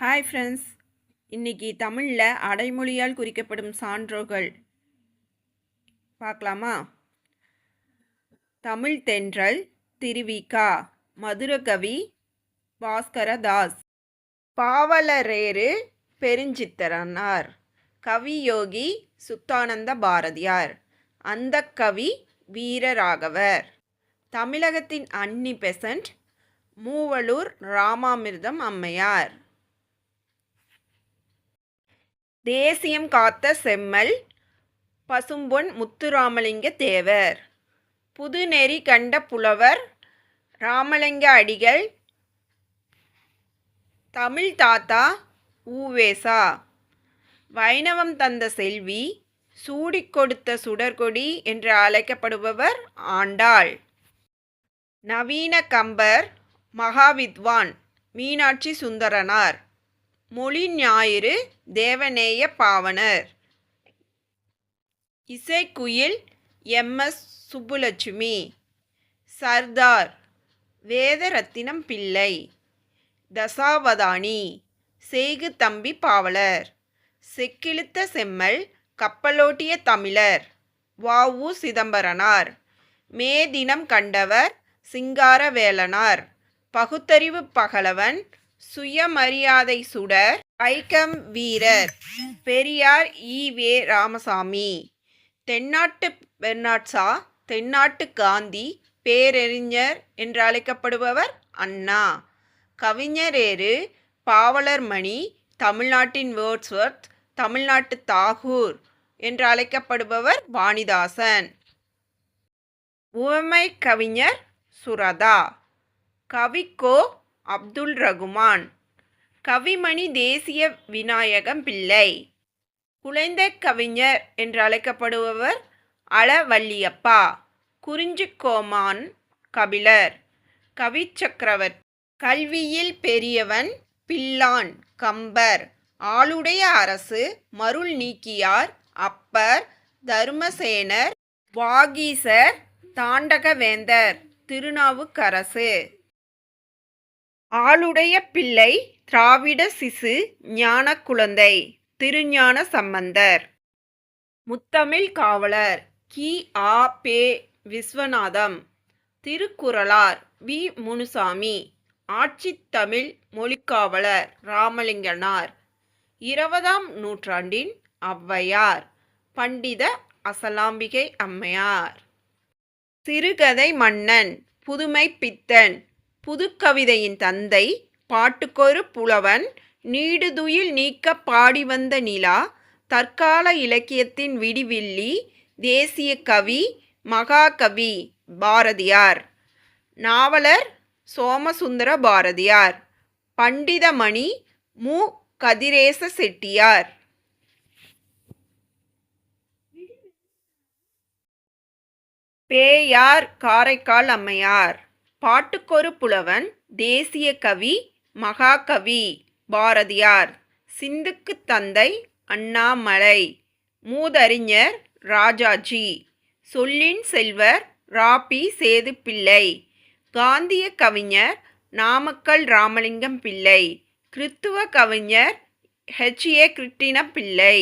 Hi friends, இன்றைக்கி தமிழில் அடைமொழியால் குறிக்கப்படும் சான்றோர்கள் பார்க்கலாமா? தமிழ் தென்றல் திருவிகா, மதுரகவி பாஸ்கரதாஸ், பாவலரேறு பெருஞ்சித்திரனார், கவியோகி சுத்தானந்த பாரதியார், அந்தக்கவி வீரராகவர், தமிழகத்தின் அன்னி பெசன்ட் மூவலூர் ராமாமிர்தம் அம்மையார், தேசியம் காத்த செம்மல் பசும்பொன் முத்துராமலிங்க தேவர், புதுநெறி கண்ட புலவர் ராமலிங்க அடிகள், தமிழ் தாத்தா ஊவேசா, வைணவம் தந்த செல்வி, சூடிக் கொடுத்த சுடர்கொடி என்று அழைக்கப்படுபவர் ஆண்டாள், நவீன கம்பர் மகாவித்வான் மீனாட்சி சுந்தரனார், மொழி ஞாயிறு தேவநேய பாவனர், இசைக்குயில் எம்.எஸ். சுப்புலட்சுமி, சர்தார் வேதரத்தினம் பிள்ளை, தசாவதானி செய்கு தம்பி பாவலர், செக்கிழுத்த செம்மல் கப்பலோட்டிய தமிழர் வ.உ. சிதம்பரனார், மே தினம் கண்டவர் சிங்காரவேலனார், பகுத்தறிவு பகலவன் சுயமரியாதை சுடர் வைக்கம் வீரர் பெரியார் ஈ.வே. ராமசாமி, தென்னாட்டு பெர்னாட்ஷா தென்னாட்டு காந்தி பேரறிஞர் என்று அழைக்கப்படுபவர் அண்ணா, கவிஞரேறு பாவலர்மணி தமிழ்நாட்டின் வேர்ட்ஸ்வொர்த் தமிழ்நாட்டு தாகூர் என்று அழைக்கப்படுபவர் வாணிதாசன், உவமை கவிஞர் சுரதா, கவிக்கோ அப்துல் ரகுமான், கவிமணி தேசிய விநாயகம் பிள்ளை, குழந்தை கவிஞர் என்று அழைக்கப்படுபவர் அளவல்லியப்பா, குறிஞ்சிக்கோமான் கபிலர், கவிச்சக்கரவர்த்தி, கல்வியில் பெரியவன் பிள்ளான் கம்பர், ஆளுடைய அரசு மருள் நீக்கியார் அப்பர், தருமசேனர், வாகீசர், தாண்டகவேந்தர் திருநாவுக்கரசு, ஆளுடைய பிள்ளை திராவிட சிசு ஞான குழந்தை திருஞான சம்பந்தர், முத்தமிழ் காவலர் கி. ஆ. பெ. விஸ்வநாதம், திருக்குறளார் வி. முனுசாமி, ஆட்சித்தமிழ் மொழிக்காவலர் ராமலிங்கனார், 20ஆம் நூற்றாண்டின் ஔவையார் பண்டித அசலாம்பிகை அம்மையார், சிறுகதை மன்னன் புதுமை பித்தன் புதுக்கவிதையின் தந்தை பாட்டுக்கொரு புலவன் நீடுதுயில் நீக்க பாடி வந்த நிலா, தற்கால இலக்கியத்தின் விடிவில்லி தேசிய கவி மகாகவி பாரதியார், நாவலர் சோமசுந்தர பாரதியார், பண்டிதமணி மு. கதிரேச செட்டியார், பேயார் காரைக்கால் அம்மையார், பாட்டுக்கொரு புலவன் தேசிய கவி மகாகவி பாரதியார், சிந்துக்கு தந்தை அண்ணாமலை, மூதறிஞர் ராஜாஜி, சொல்லின் செல்வர் ரா.பி. சேதுப்பிள்ளை, காந்திய கவிஞர் நாமக்கல் ராமலிங்கம் பிள்ளை, கிறித்துவ கவிஞர் H.A. கிருட்டிண பிள்ளை.